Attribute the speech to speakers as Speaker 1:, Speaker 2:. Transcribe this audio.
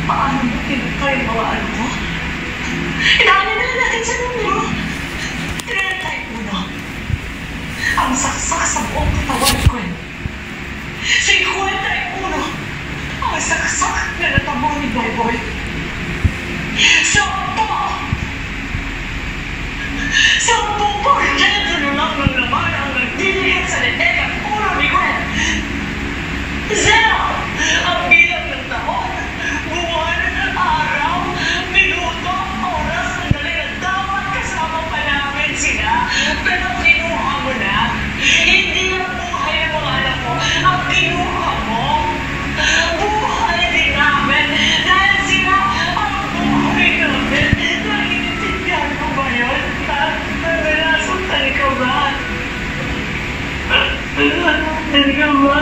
Speaker 1: Paano mo tinutay ang mga ano mo? Daanan na lang natin sa numero. 31. Ang saksak sa buong katawan ko. 51. Ang saksak na natamo ni Boy-Boy. 10. 10% lang ng laman ang nagdilihat sa leeg at ulo ni Gwen. 0 ang bilang ng taon, buwan, araw, minuto, oras, sandali na dapat kasama pa namin sila. Pero kinuha mo na. Hindi ang buhay ng mga anak mo ang kinuha mo. Buhay din namin dahil sila ang buhay namin. Naiintindihan mo ba yun? Nasaktan ka ba? Nasaktan ka ba?